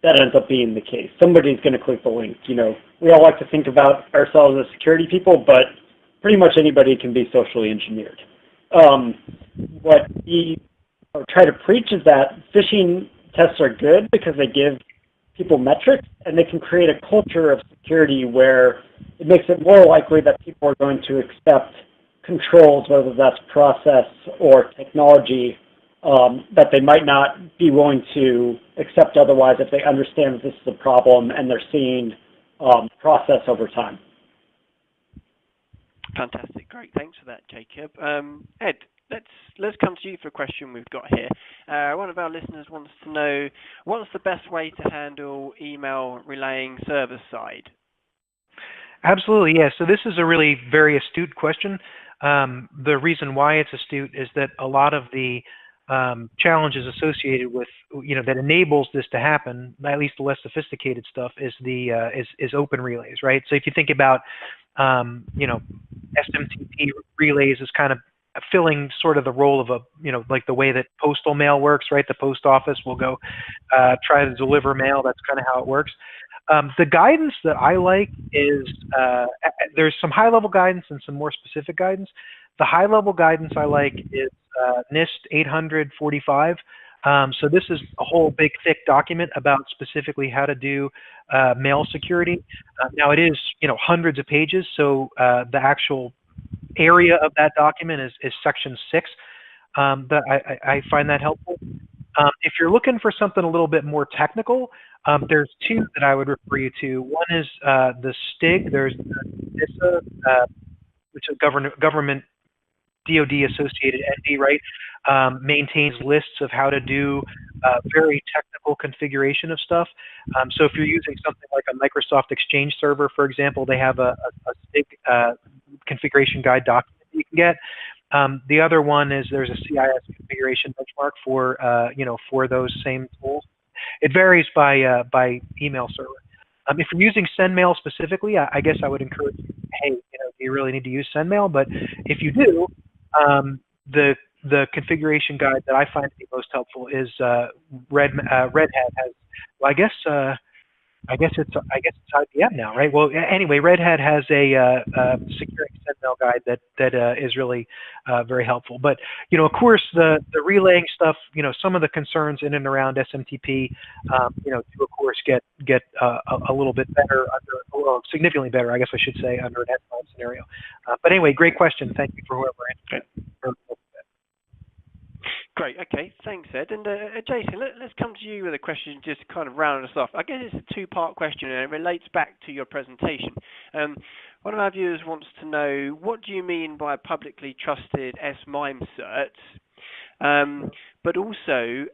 that ends up being the case. Somebody's going to click the link. We all like to think about ourselves as security people, but pretty much anybody can be socially engineered. What we try to preach is that phishing tests are good because they give people metrics, and they can create a culture of security where it makes it more likely that people are going to accept controls, whether that's process or technology, that they might not be willing to accept otherwise if they understand that this is a problem and they're seeing process over time. Fantastic, great. Thanks for that, Jacob. Ed, let's come to you for a question we've got here. One of our listeners wants to know, what's the best way to handle email relaying server side? Absolutely, yes. So this is a really very astute question. The reason why it's astute is that a lot of the challenges associated with, that enables this to happen, at least the less sophisticated stuff, is is open relays, right? So if you think about, SMTP relays is kind of filling sort of the role of a, like the way that postal mail works, right? The post office will go try to deliver mail. That's kind of how it works. The guidance that I like is, there's some high-level guidance and some more specific guidance. The high-level guidance I like is NIST 845. So this is a whole big, thick document about specifically how to do mail security. Now it is, hundreds of pages, so the actual area of that document is section 6. But I find that helpful. If you're looking for something a little bit more technical, there's two that I would refer you to. One is the STIG. There's NISA, which is government DoD associated entity, right? Maintains lists of how to do very technical configuration of stuff. So if you're using something like a Microsoft Exchange server, for example, they have a STIG configuration guide document that you can get. The other one is there's a CIS configuration benchmark for for those same tools. It varies by email server. If you're using SendMail specifically, I guess I would encourage you, hey, do you really need to use SendMail? But if you do, the configuration guide that I find to be most helpful is Red Hat has. Well, I guess it's IBM now, right? Well, anyway, Red Hat has a securing SendMail guide that is really very helpful. But of course, the relaying stuff, some of the concerns in and around SMTP, do of course get a little bit better well, significantly better, I guess I should say, under an SMIME scenario. But anyway, great question. Thank you for whoever answered it. Great. Okay. Thanks, Ed. And Jason, let's come to you with a question just to kind of round us off. I guess it's a two-part question, and it relates back to your presentation. One of our viewers wants to know, what do you mean by publicly trusted SMIME certs? But also,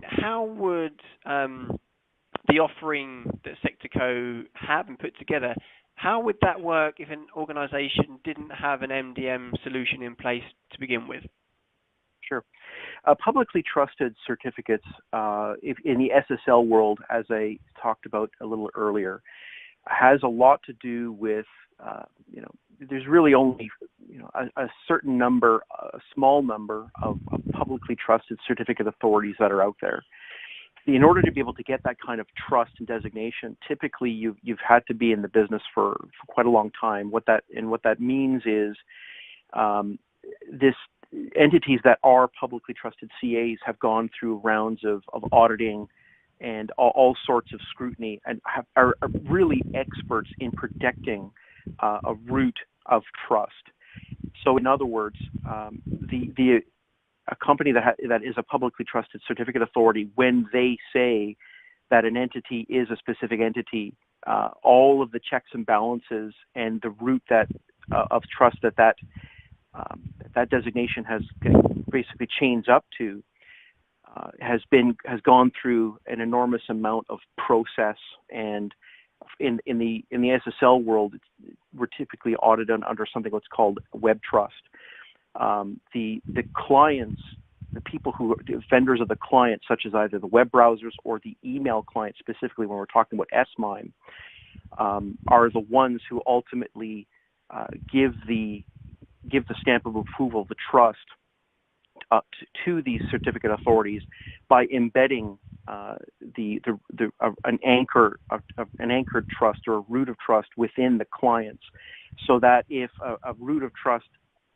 how would the offering that Sectigo have and put together, how would that work if an organization didn't have an MDM solution in place to begin with? Sure. Publicly trusted certificates, if in the SSL world, as I talked about a little earlier, has a lot to do with, there's really only, a certain number, a small number of publicly trusted certificate authorities that are out there. In order to be able to get that kind of trust and designation, typically you've had to be in the business for quite a long time. What that means is entities that are publicly trusted CAs have gone through rounds of auditing and all sorts of scrutiny, and are really experts in protecting a root of trust. So in other words, a company that is a publicly trusted certificate authority, when they say that an entity is a specific entity, all of the checks and balances and the root of trust that designation has basically chains up to has gone through an enormous amount of process. And in the SSL world, we're typically audited under something what's called web trust. The clients, the people who are vendors of the client, such as either the web browsers or the email client, specifically when we're talking about SMIME, are the ones who ultimately give the stamp of approval, the trust, to these certificate authorities by embedding an anchored trust or a root of trust within the clients, so that if a root of trust,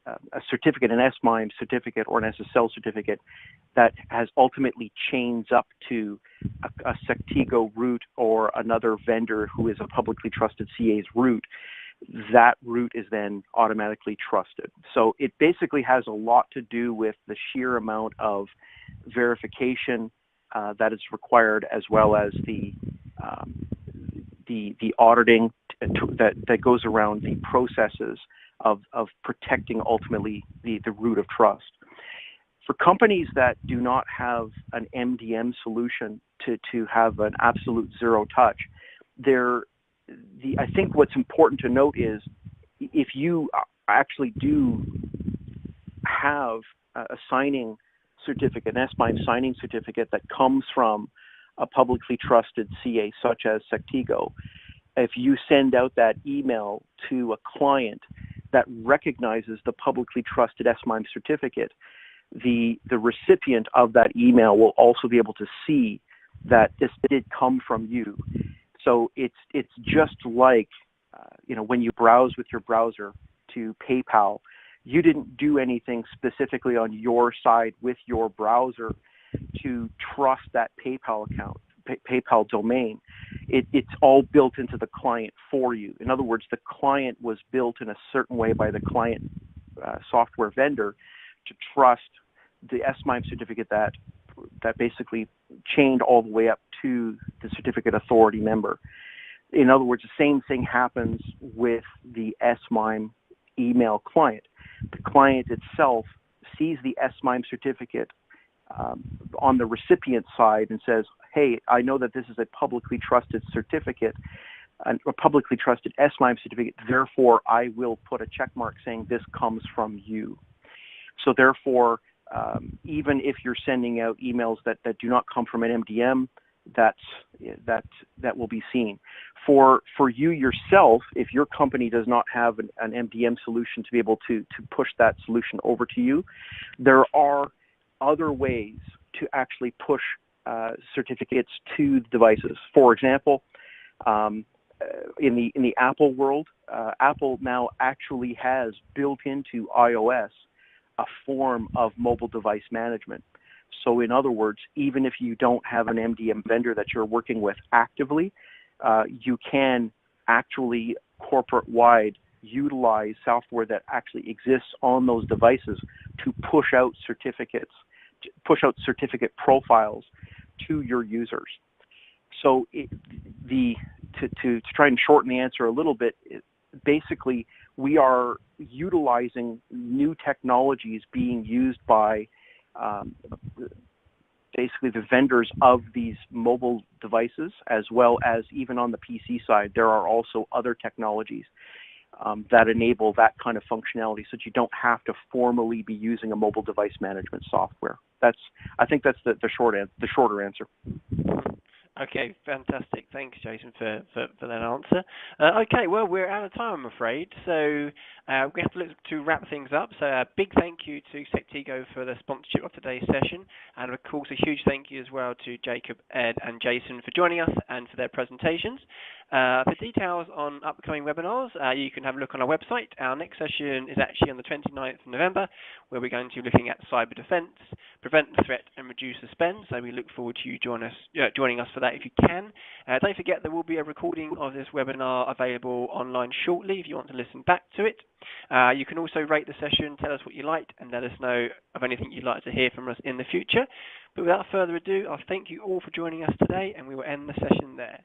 a certificate, an SMIME certificate or an SSL certificate that has ultimately chains up to a Sectigo root or another vendor who is a publicly trusted CA's root, that root is then automatically trusted. So it basically has a lot to do with the sheer amount of verification that is required, as well as the auditing that goes around the processes of protecting ultimately the root of trust. For companies that do not have an MDM solution to have an absolute zero touch, I think what's important to note is, if you actually do have a signing certificate, an SMIME signing certificate that comes from a publicly trusted CA such as Sectigo, if you send out that email to a client, that recognizes the publicly trusted SMIME certificate, the recipient of that email will also be able to see that this did come from you. So it's just like when you browse with your browser to PayPal, you didn't do anything specifically on your side with your browser to trust that PayPal account, PayPal domain. It's all built into the client for you. In other words, the client was built in a certain way by the client software vendor to trust the SMIME certificate that basically chained all the way up to the certificate authority member. In other words, the same thing happens with the SMIME email client. The client itself sees the SMIME certificate on the recipient side and says, hey, I know that this is a publicly trusted certificate, a publicly trusted SMIME certificate, therefore I will put a check mark saying this comes from you. So therefore, even if you're sending out emails that do not come from an MDM, that will be seen. For you yourself, if your company does not have an MDM solution to be able to push that solution over to you, there are other ways to actually push certificates to devices. For example, in the Apple world, Apple now actually has built into iOS a form of mobile device management. So in other words, even if you don't have an MDM vendor that you're working with actively, you can actually corporate-wide utilize software that actually exists on those devices to push out certificates, certificate profiles to your users. So to try and shorten the answer a little bit, basically we are utilizing new technologies being used by basically the vendors of these mobile devices, as well as even on the PC side, there are also other technologies that enable that kind of functionality, so that you don't have to formally be using a mobile device management software. I think that's the shorter answer. Okay, fantastic. Thanks, Jason, for that answer. Okay, well, we're out of time, I'm afraid. So we have to look to wrap things up. So a big thank you to Sectigo for the sponsorship of today's session. And, of course, a huge thank you as well to Jacob, Ed, and Jason for joining us and for their presentations. For details on upcoming webinars, you can have a look on our website. Our next session is actually on the 29th of November, where we're going to be looking at cyber defense, prevent the threat, and reduce the spend. So we look forward to you joining us for that if you can. Don't forget there will be a recording of this webinar available online shortly if you want to listen back to it. You can also rate the session, tell us what you liked, and let us know of anything you'd like to hear from us in the future. But without further ado, I'll thank you all for joining us today, and we will end the session there.